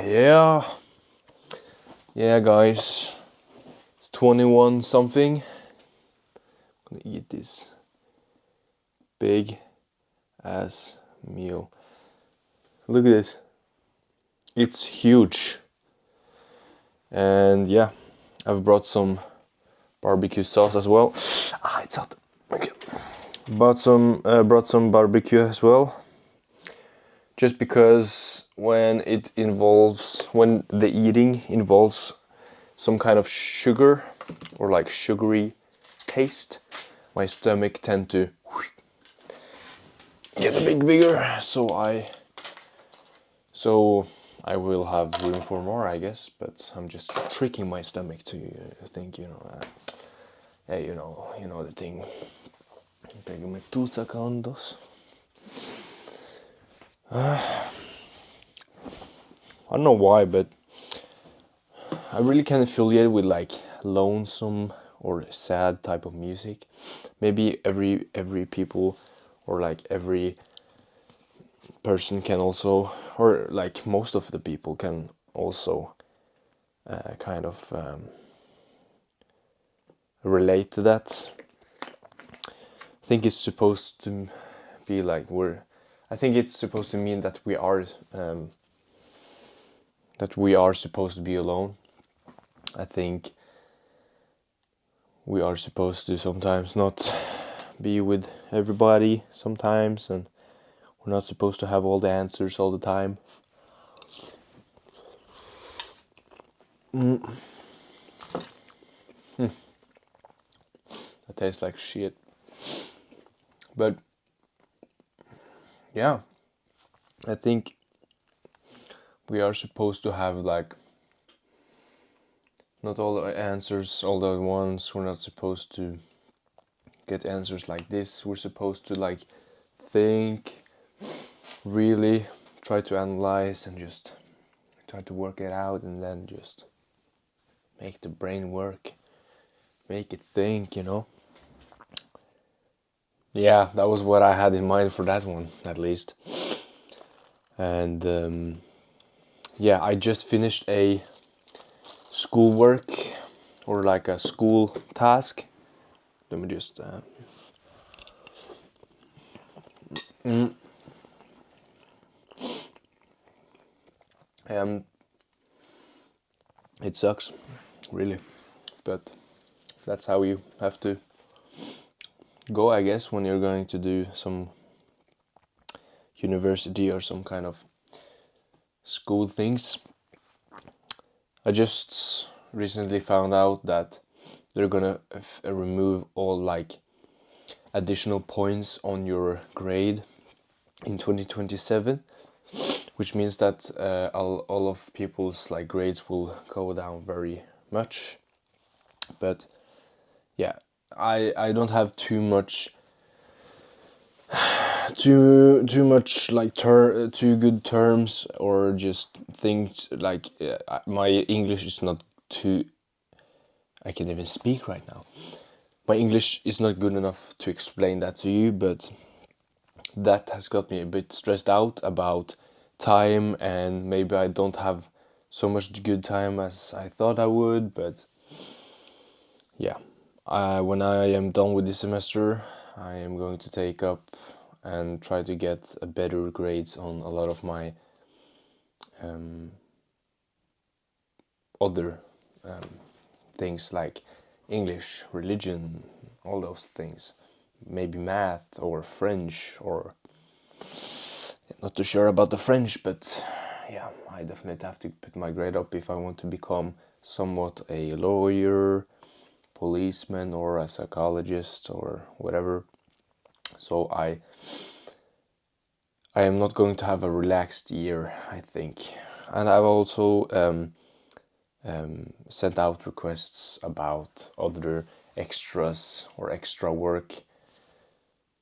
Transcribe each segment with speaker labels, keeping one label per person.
Speaker 1: Yeah, guys, it's 21 something. I'm gonna eat this big ass meal. Look at it, it's huge. And yeah, I've brought some barbecue sauce as well. It's out. Okay. Brought some barbecue as well. Just because when the eating involves some kind of sugar or like sugary taste, my stomach tend to get a bit bigger, so I will have room for more, I guess, but I'm just tricking my stomach to think, hey, you know the thing. Pégame 2 secondos. I don't know why, but I really can affiliate with like lonesome or sad type of music. Maybe every people or like every person can also, or like most of the people can also kind of relate to that. I think it's supposed to be like I think it's supposed to mean that we are supposed to be alone. I think we are supposed to sometimes not be with everybody sometimes, and we're not supposed to have all the answers all the time. That tastes like shit. But yeah, I think we are supposed to have like not all the answers all at once. We're not supposed to get answers like this. We're supposed to like think, really try to analyze and just try to work it out, and then just make the brain work, make it think, Yeah, that was what I had in mind for that one, at least. And yeah, I just finished a schoolwork or like a school task. Let me just it sucks, really, but that's how you have to go, I guess, when you're going to do some university or some kind of school things. I just recently found out that they're gonna remove all like additional points on your grade in 2027, which means that all of people's like grades will go down very much. But yeah, I don't have too much like too good terms, or just things like my English is not too, I can't even speak right now. My English is not good enough to explain that to you, but that has got me a bit stressed out about time, and maybe I don't have so much good time as I thought I would. But yeah, when I am done with this semester, I am going to take up and try to get a better grades on a lot of my other things like English, religion, all those things. Maybe math or French, or not too sure about the French, but yeah, I definitely have to put my grade up if I want to become somewhat a lawyer, policeman, or a psychologist, or whatever. So I am not going to have a relaxed year, I think. And I've also sent out requests about other extras or extra work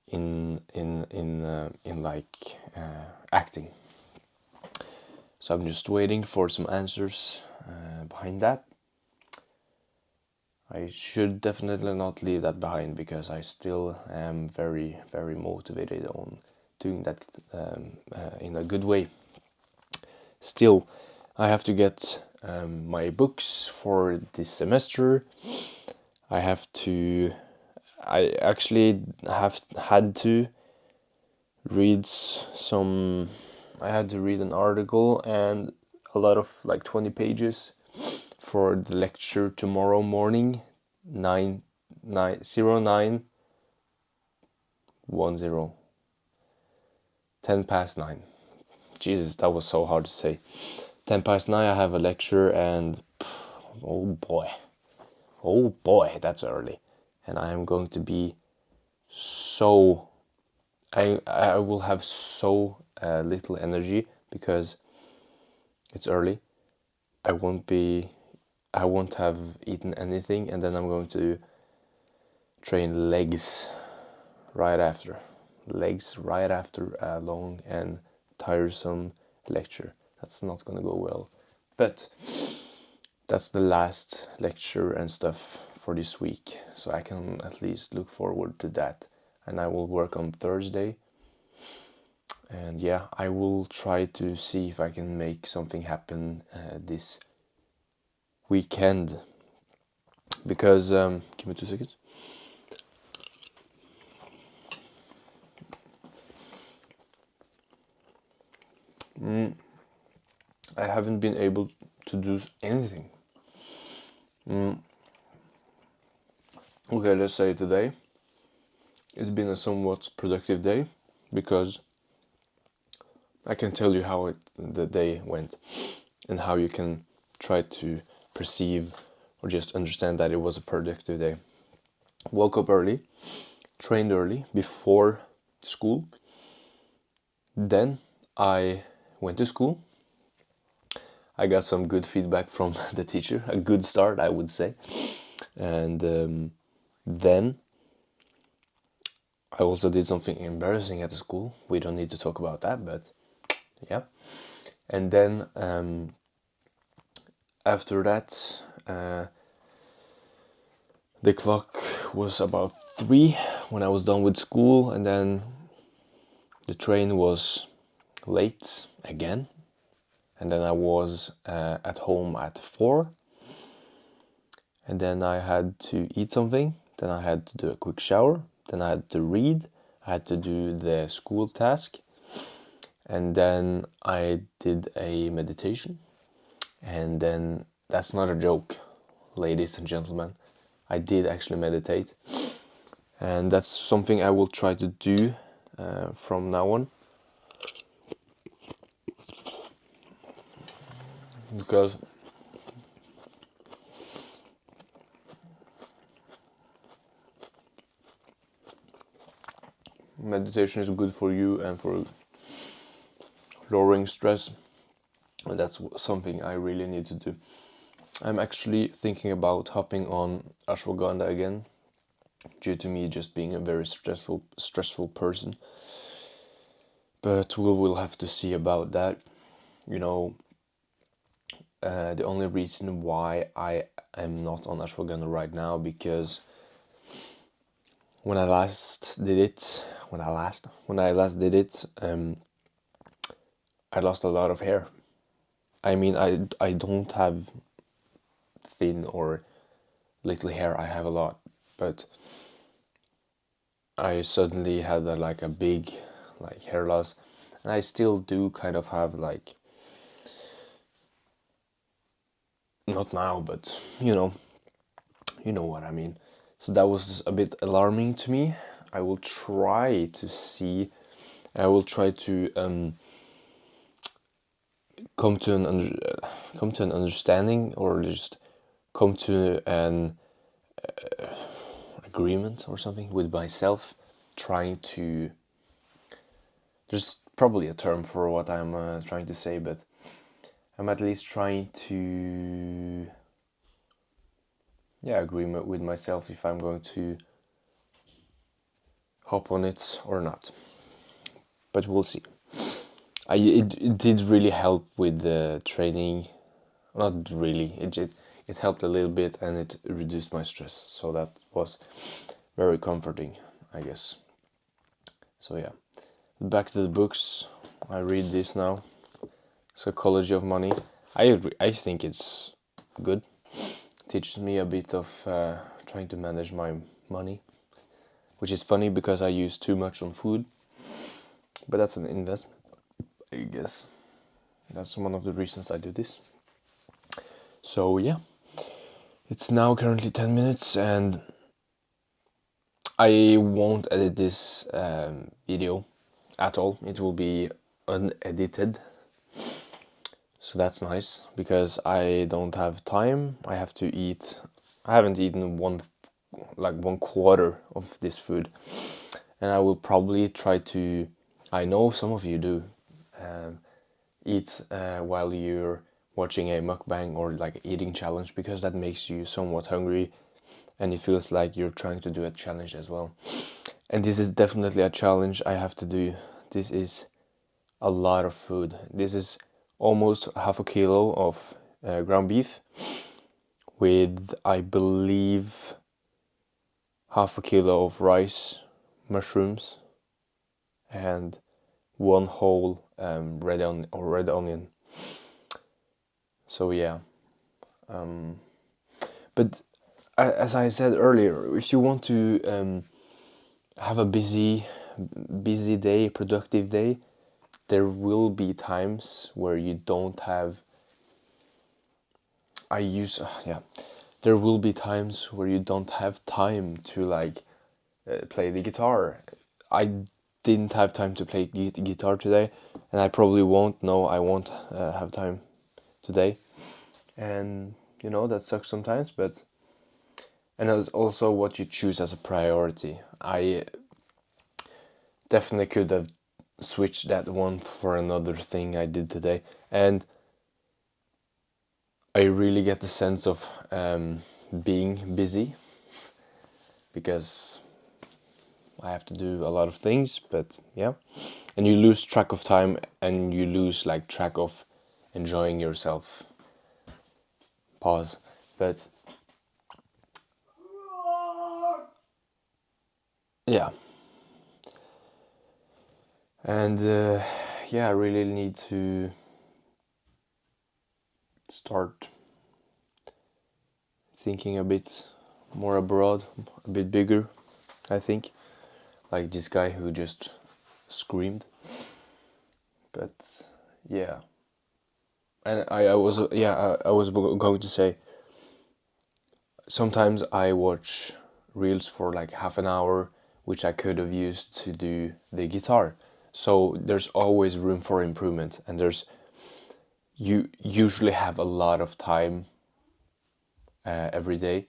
Speaker 1: in like acting. So I'm just waiting for some answers behind that. I should definitely not leave that behind, because I still am very, very motivated on doing that in a good way. Still, I have to get my books for this semester. I actually have had to read some. I had to read an article and a lot of like 20 pages for the lecture tomorrow morning, 0910, 10 past 9. Jesus, that was so hard to say. 10 past 9 I have a lecture, and oh boy, that's early. And I am going to be so, I will have so little energy because it's early. I won't have eaten anything, and then I'm going to train legs right after a long and tiresome lecture. That's not gonna go well, but that's the last lecture and stuff for this week, so I can at least look forward to that. And I will work on Thursday, and yeah, I will try to see if I can make something happen this weekend, because give me 2 seconds. I haven't been able to do anything. Okay, let's say today it's been a somewhat productive day, because I can tell you how the day went and how you can try to perceive or just understand that it was a productive day. Woke up early, trained early before school. Then I went to school. I got some good feedback from the teacher, a good start, I would say. And then I also did something embarrassing at the school. We don't need to talk about that, but yeah. And then after that, the clock was about 3 when I was done with school, and then the train was late again. And then I was at home at 4. And then I had to eat something. Then I had to do a quick shower. Then I had to read. I had to do the school task. And then I did a meditation. And then, that's not a joke, ladies and gentlemen, I did actually meditate. And that's something I will try to do from now on. Because meditation is good for you and for lowering stress, and that's something I really need to do. I'm actually thinking about hopping on ashwagandha again, due to me just being a very stressful person. But we will have to see about that. You know, the only reason why I am not on ashwagandha right now, because when I last did it, I lost a lot of hair. I mean, I don't have thin or little hair. I have a lot, but I suddenly had a big hair loss, and I still do kind of have not now, but you know what I mean. So that was a bit alarming to me. I will try to come to an understanding, or just come to an agreement or something with myself, trying to, there's probably a term for what I'm trying to say, but I'm at least trying to agree with myself if I'm going to hop on it or not. But we'll see. It did really help with the training. Not really. It helped a little bit, and it reduced my stress. So that was very comforting, I guess. So yeah, back to the books. I read this now. Psychology of Money. I think it's good. Teaches me a bit of trying to manage my money, which is funny because I use too much on food, but that's an investment, I guess. That's one of the reasons I do this. So yeah, it's now currently 10 minutes and I won't edit this video at all. It will be unedited. So that's nice because I don't have time. I have to eat. I haven't eaten one quarter of this food, and I will probably try to. I know some of you do eat while you're watching a mukbang or like eating challenge because that makes you somewhat hungry, and it feels like you're trying to do a challenge as well. And this is definitely a challenge I have to do. This is a lot of food. This is almost half a kilo of ground beef with, I believe, half a kilo of rice, mushrooms, and one whole red onion. So yeah, but as I said earlier, if you want to have a busy day, productive day, there will be times where you don't have. There will be times where you don't have time to play the guitar. I didn't have time to play guitar today, and I probably won't. No, I won't have time today, and that sucks sometimes. But and it's also what you choose as a priority. I definitely could have switched that one for another thing I did today, and I really get the sense of being busy because I have to do a lot of things, but yeah, and you lose track of time and you lose track of enjoying yourself. Pause. But yeah, and I really need to start thinking a bit more abroad, a bit bigger, I think, like this guy who just screamed. But yeah, and I was going to say, sometimes I watch reels for like half an hour, which I could have used to do the guitar. So there's always room for improvement, and you usually have a lot of time every day.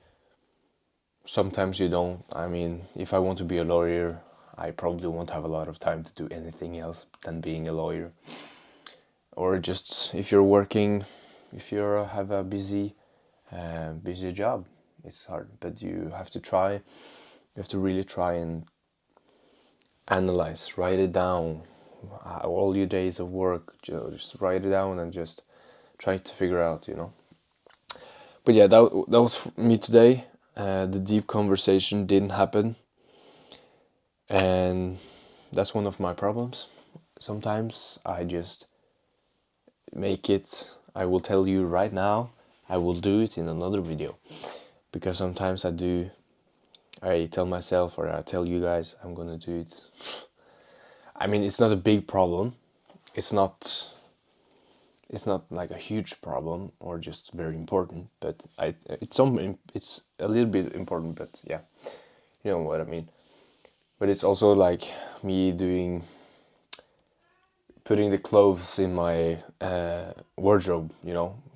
Speaker 1: Sometimes you don't. I mean, if I want to be a lawyer, I probably won't have a lot of time to do anything else than being a lawyer. Or just if you're working, if you have a busy job, it's hard. But you have to try. You have to really try and analyze, write it down. All your days of work, just write it down and just try to figure out, But yeah, that was me today. The deep conversation didn't happen, and that's one of my problems. Sometimes I just make it. I will tell you right now. I will do it in another video, because sometimes I tell myself, or I tell you guys, I'm gonna do it. I mean, it's not a big problem. It's not like a huge problem or just very important, but it's a little bit important, but yeah, you know what I mean. But it's also like me putting the clothes in my wardrobe,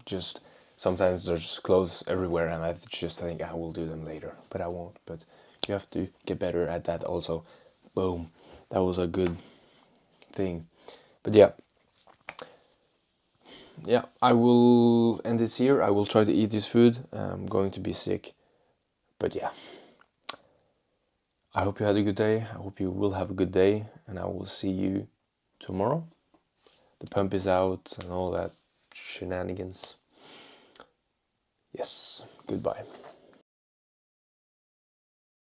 Speaker 1: just sometimes there's clothes everywhere and I just think I will do them later, but I won't. But you have to get better at that also. Boom, that was a good thing. But yeah, I will end this here. I will try to eat this food. I'm going to be sick. But yeah, I hope you had a good day. I hope you will have a good day. And I will see you tomorrow. The pump is out and all that shenanigans. Yes, goodbye.